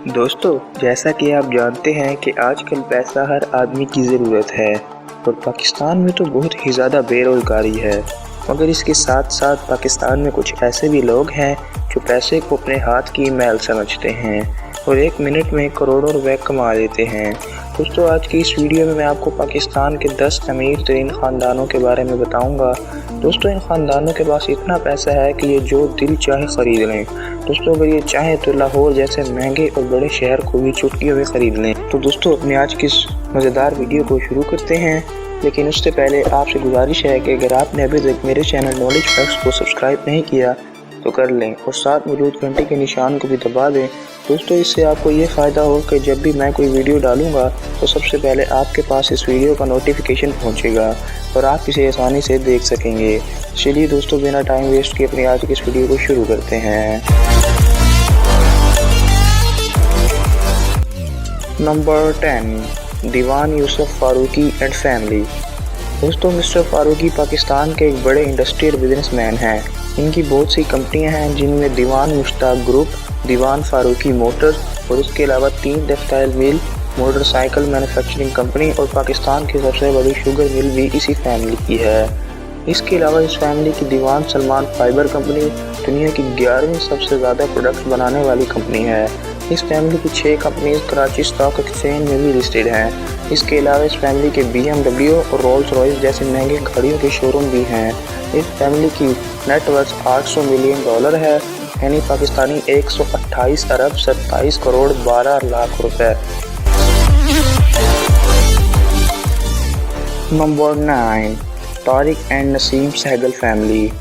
दोस्तों, जैसा कि आप जानते हैं कि आजकल पैसा हर आदमी की ज़रूरत है और पाकिस्तान में तो बहुत ही ज़्यादा बेरोज़गारी है। मगर इसके साथ साथ पाकिस्तान में कुछ ऐसे भी लोग हैं जो पैसे को अपने हाथ की मैल समझते हैं और एक मिनट में करोड़ों रुपए कमा लेते हैं। दोस्तों, आज की इस वीडियो में मैं आपको पाकिस्तान के 10 अमीर तरीन ख़ानदानों के बारे में बताऊंगा। दोस्तों, इन ख़ानदानों के पास इतना पैसा है कि ये जो दिल चाहे ख़रीद लें। दोस्तों, अगर ये चाहें तो लाहौर जैसे महंगे और बड़े शहर को भी चुटकियों में ख़रीद लें। तो दोस्तों, अपने आज की इस मज़ेदार वीडियो को शुरू करते हैं, लेकिन उससे पहले आपसे गुजारिश है कि अगर आपने अभी तक मेरे चैनल नॉलेज फैक्ट्स को सब्सक्राइब नहीं किया तो कर लें और साथ मौजूद घंटे के निशान को भी दबा दें। दोस्तों, इससे आपको ये फ़ायदा हो कि जब भी मैं कोई वीडियो डालूंगा तो सबसे पहले आपके पास इस वीडियो का नोटिफिकेशन पहुंचेगा और आप इसे आसानी से देख सकेंगे। चलिए दोस्तों, बिना टाइम वेस्ट किए अपनी आज की इस वीडियो को शुरू करते हैं। Number 10, Diwan Yusuf Farooqui and family. दोस्तों, मिस्टर फारूकी पाकिस्तान के एक बड़े इंडस्ट्रियल बिजनेसमैन हैं। इनकी बहुत सी कंपनियां हैं जिनमें दीवान मुश्ताक ग्रुप, दीवान फारूकी मोटर्स और इसके अलावा 3 textile mill, motorcycle manufacturing company और पाकिस्तान की सबसे बड़ी शुगर मिल भी इसी फैमिली की है। इसके अलावा इस फैमिली की दीवान सलमान फाइबर कंपनी दुनिया की 11वीं सबसे ज़्यादा प्रोडक्ट बनाने वाली कंपनी है। इस फैमिली की 6 कंपनीज कराची स्टॉक एक्सचेंज में भी लिस्टेड हैं। इसके अलावा इस फैमिली के BMW और रोल्स रॉयस जैसे महंगे गाड़ियों के शोरूम भी हैं। इस फैमिली की नेटवर्थ $800 मिलियन है, यानी पाकिस्तानी 128 अरब 27 करोड़ 12 लाख रुपए। Number 9, Tariq and Naseem Sehgal family.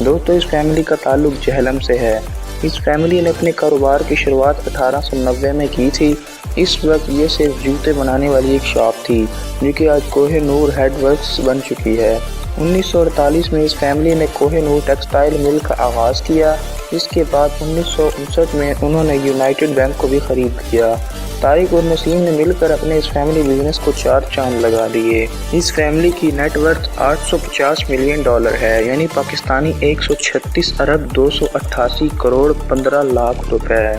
दोस्तों, इस फैमिली का ताल्लुक जहलम से है। इस फैमिली ने अपने कारोबार की शुरुआत 1890 में की थी। इस वक्त ये सिर्फ जूते बनाने वाली एक शॉप थी जो कि आज कोहिनूर हेडवर्क्स बन चुकी है। 1948 में इस फैमिली ने कोहिनूर टेक्सटाइल मिल का आगाज़ किया। इसके बाद 1959 में उन्होंने यूनाइटेड बैंक को भी खरीद लिया। तारिक और नसीम ने मिलकर अपने इस फैमिली बिजनेस को 4 चांद लगा दिए। इस फैमिली की नेटवर्थ $850 मिलियन है, यानी पाकिस्तानी 136 अरब 288 करोड़ 15 लाख रुपए।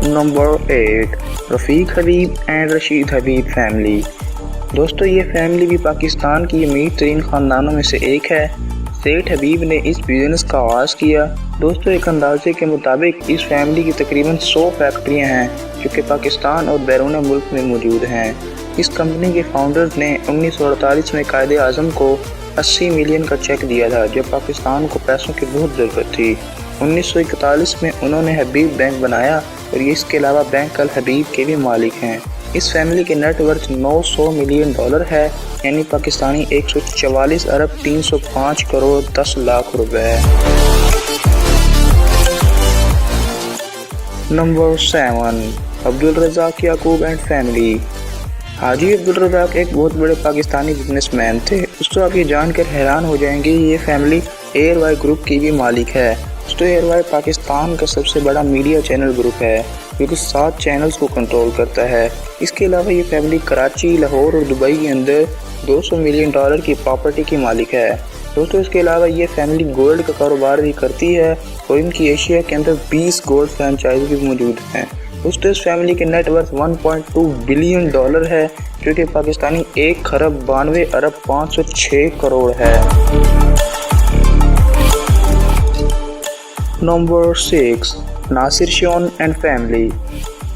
Number 8, Rafiq Habib and Rashid Habib family. दोस्तों, ये फैमिली भी पाकिस्तान की अमीर तरीन ख़ानदानों में से एक है। सेठ हबीब ने इस बिज़नेस का आगाज़ किया। दोस्तों, एक अंदाजे के मुताबिक इस फैमिली की तकरीबन 100 फैक्ट्रियाँ हैं जो कि पाकिस्तान और बैरून मुल्क में मौजूद हैं। इस कंपनी के फाउंडर्स ने 1948 में कायदे आज़म को 80 मिलियन का चेक दिया था जब पाकिस्तान को पैसों की बहुत ज़रूरत थी। 1941 में उन्होंने हबीब बैंक बनाया और ये इसके अलावा बैंक अल हबीब के भी मालिक हैं। इस फैमिली के नेटवर्थ $900 मिलियन है, यानी पाकिस्तानी 144 अरब 305 करोड़ 10 लाख रुपए। Number 7, Abdul Razzaq Yakub and family. Haji Abdul Razzaq एक बहुत बड़े पाकिस्तानी बिजनेसमैन थे। दोस्तों, आप ये जानकर हैरान हो जाएंगे ये फैमिली एयरवाई ग्रुप की भी मालिक है। दोस्तों, एयरवाई पाकिस्तान का सबसे बड़ा मीडिया चैनल ग्रुप है जो कि 7 चैनल्स को कंट्रोल करता है। इसके अलावा ये फैमिली कराची, लाहौर और दुबई के अंदर $200 मिलियन की प्रॉपर्टी की मालिक है। दोस्तों, इसके अलावा ये फैमिली गोल्ड का कारोबार भी करती है और इनकी एशिया के अंदर 20 गोल्ड फ्रेंचाइज भी मौजूद हैं। दोस्तों, इस फैमिली के नेटवर्थ $1.2 बिलियन है जो कि पाकिस्तानी 1 खरब 92 अरब 506 करोड़ है। Number 6, Nasir Shon and family.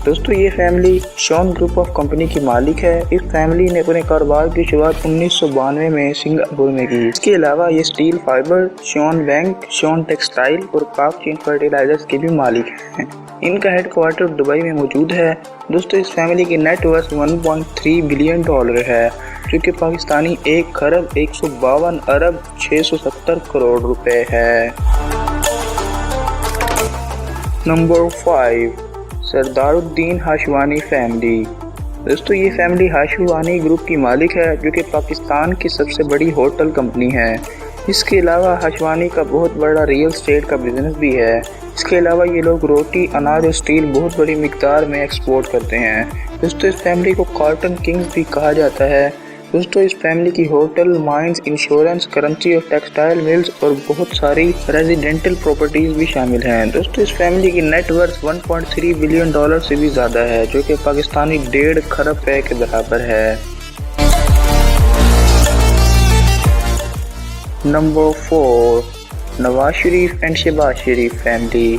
दोस्तों, ये फैमिली शॉन ग्रुप ऑफ कंपनी की मालिक है। इस फैमिली ने अपने कारोबार की शुरुआत 1992 में सिंगापुर में की। इसके अलावा ये steel fibre, Shon bank, Shon textile और पाक चीन फर्टिलाइजर्स के भी मालिक हैं। इनका हेडक्वार्टर दुबई में मौजूद है। दोस्तों, इस फैमिली की नेटवर्थ $1.3 बिलियन है जो कि पाकिस्तानी 1 खरब 152 अरब 670 करोड़ रुपए है। Number 5, Sardaruddin Hashwani family. दोस्तों, ये फैमिली हाशवानी ग्रुप की मालिक है जो कि पाकिस्तान की सबसे बड़ी होटल कंपनी है। इसके अलावा हाशवानी का बहुत बड़ा रियल एस्टेट का बिजनेस भी है। इसके अलावा ये लोग रोटी, अनाज और स्टील बहुत बड़ी मिकदार में एक्सपोर्ट करते हैं। दोस्तों, इस फैमिली को कॉटन किंग्स भी कहा जाता है। دوستو اس فیملی کی ہوٹل، مائنز، انشورنس، کرنسی اور ٹیکسٹائل ملز اور بہت ساری ریزیڈنٹل پراپرٹیز بھی شامل ہیں۔ دوستو اس فیملی کی نیٹ ورث $1.3 بلین سے بھی زیادہ ہے، جو کہ پاکستانی 1.5 کھرب روپے کے برابر ہے۔ Number 4، Nawaz Sharif and Shehbaz Sharif family.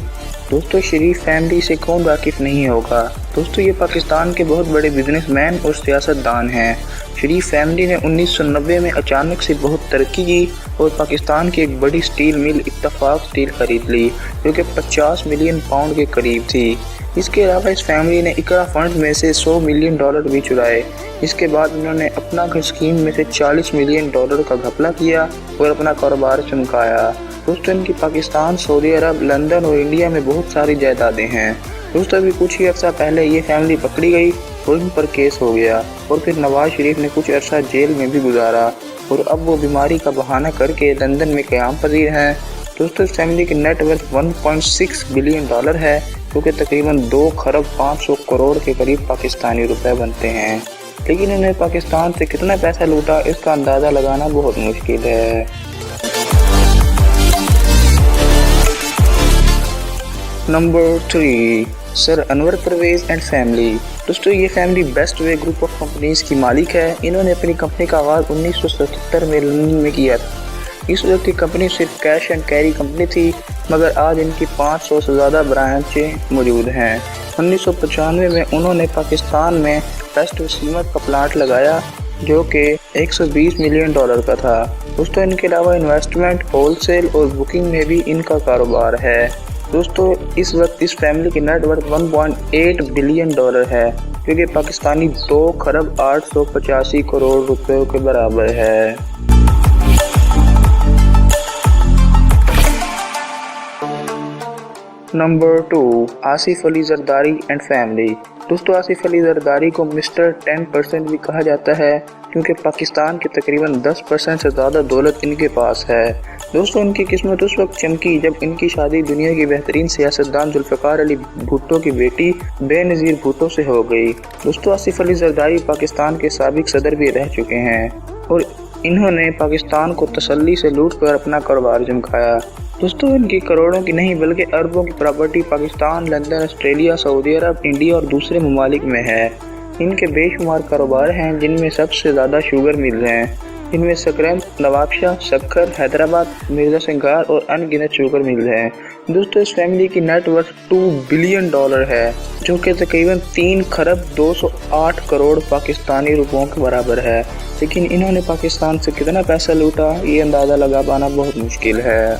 دوستو شریف فیملی سے کون واقف نہیں ہوگا؟ دوستو یہ پاکستان کے بہت بڑے بزنس مین اور سیاست دان ہیں۔ شریف فیملی نے 1990 میں اچانک سے بہت ترقی کی اور پاکستان کی ایک بڑی سٹیل مل اتفاق سٹیل خرید لی، جو کہ 50 ملین پاؤنڈ کے قریب تھی۔ اس کے علاوہ اس فیملی نے اقرا فنڈ میں سے $100 ملین بھی چرائے۔ اس کے بعد انہوں نے اپنا گھر اسکیم میں سے $40 ملین کا گھپلا کیا اور اپنا کاروبار چمکایا۔ دوستو ان کی پاکستان، سعودی عرب، لندن اور انڈیا میں بہت ساری جائیدادیں ہیں۔ دوستو ابھی کچھ ہی عرصہ پہلے یہ فیملی پکڑی گئی اور ان پر کیس ہو گیا اور پھر نواز شریف نے کچھ عرصہ جیل میں بھی گزارا اور اب وہ بیماری کا بہانہ کر کے لندن میں قیام پذیر ہیں۔ دوستو اس فیملی کی نیٹ ورث $1.6 بلین ہے، جو کہ تقریباً 2 کھرب 500 کروڑ کے قریب پاکستانی روپے بنتے ہیں۔ لیکن انہیں پاکستان سے کتنا پیسہ لوٹا اس کا اندازہ لگانا بہت مشکل ہے۔ Number 3، sir Anwar Pervez and family. دوستو یہ فیملی Bestway group of companies کی مالک ہے۔ انہوں نے اپنی کمپنی کا آغاز 1977 میں لندن میں کیا تھا۔ اس وقت کی کمپنی صرف کیش اینڈ کیری کمپنی تھی، مگر آج ان کی 500 سے زیادہ برانچیں موجود ہیں۔ 1995 میں انہوں نے پاکستان میں ٹیسٹ و سیمنٹ کا پلانٹ لگایا، جو کہ $120 ملین کا تھا۔ دوستو ان کے علاوہ انویسٹمنٹ، ہول سیل اور بکنگ میں بھی ان کا کاروبار ہے۔ دوستو اس وقت اس فیملی کی نیٹ ورث $1.8 بلین ہے، جو کہ پاکستانی 2 کھرب 885 کروڑ روپے کے برابر ہے۔ Number 2، Asif Ali Zardari and family. دوستو آصف علی زرداری کو مسٹر 10% بھی کہا جاتا ہے، کیونکہ پاکستان کے تقریباً 10% سے زیادہ دولت ان کے پاس ہے۔ دوستو ان کی قسمت اس وقت چمکی جب ان کی شادی دنیا کی بہترین سیاستدان ذوالفقار علی بھٹو کی بیٹی بے نظیر بھٹو سے ہو گئی۔ دوستو آصف علی زرداری پاکستان کے سابق صدر بھی رہ چکے ہیں اور انہوں نے پاکستان کو تسلی سے لوٹ کر اپنا کاروبار چمکایا۔ دوستو ان کی کروڑوں کی نہیں بلکہ اربوں کی پراپرٹی پاکستان، لندن، آسٹریلیا، سعودی عرب، انڈیا اور دوسرے ممالک میں ہے۔ ان کے بے شمار کاروبار ہیں، جن میں سب سے زیادہ شوگر ملز ہیں، ان میں سکرینٹ، نوابشاہ، شکر، حیدرآباد، مرزا سنگھار اور ان گنت شوگر ملز ہیں۔ دوستو اس فیملی کی نیٹ ورث $2 بلین ہے، جو کہ تقریباً 3 کھرب 208 کروڑ پاکستانی روپوں کے برابر ہے۔ لیکن انہوں نے پاکستان سے کتنا پیسہ لوٹا یہ اندازہ لگا پانا بہت مشکل ہے۔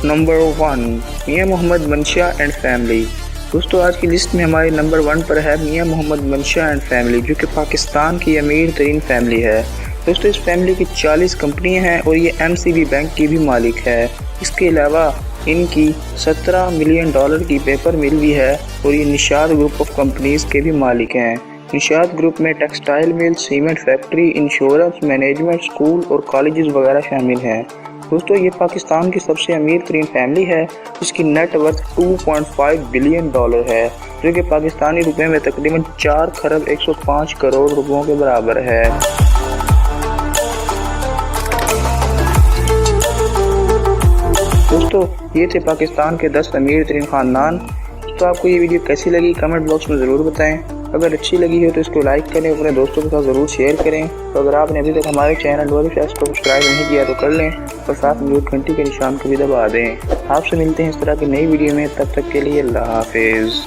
نمبر 1، میاں محمد منشا اینڈ فیملی۔ دوستو آج کی لسٹ میں ہمارے نمبر 1 پر ہے میاں محمد منشا اینڈ فیملی، جو کہ پاکستان کی امیر ترین فیملی ہے۔ دوستو اس فیملی کی 40 کمپنیاں ہیں اور یہ MCB بینک کی بھی مالک ہے۔ اس کے علاوہ ان کی $17 ملین کی پیپر مل بھی ہے اور یہ نشاد گروپ آف کمپنیز کے بھی مالک ہیں۔ نشاد گروپ میں textile mill, cement factory, insurance, management, school اور کالجز وغیرہ شامل ہیں۔ دوستو یہ پاکستان کی سب سے امیر ترین فیملی ہے، جس کی نیٹ ورث $2.5 بلین ہے، جو کہ پاکستانی روپے میں تقریباً 4 کھرب 105 کروڑ روپوں کے برابر ہے۔ دوستو یہ تھے پاکستان کے 10 امیر ترین خاندان۔ تو آپ کو یہ ویڈیو کیسی لگی کمنٹ باکس میں ضرور بتائیں۔ اگر اچھی لگی ہو تو اس کو لائک کریں، اپنے دوستوں کے ساتھ ضرور شیئر کریں۔ تو اگر آپ نے ابھی تک ہمارے چینل کو سبسکرائب نہیں کیا تو کر لیں اور ساتھ میں گھنٹی کے نشان کو بھی دبا دیں۔ آپ سے ملتے ہیں اس طرح کی نئی ویڈیو میں، تب تک کے لیے اللہ حافظ۔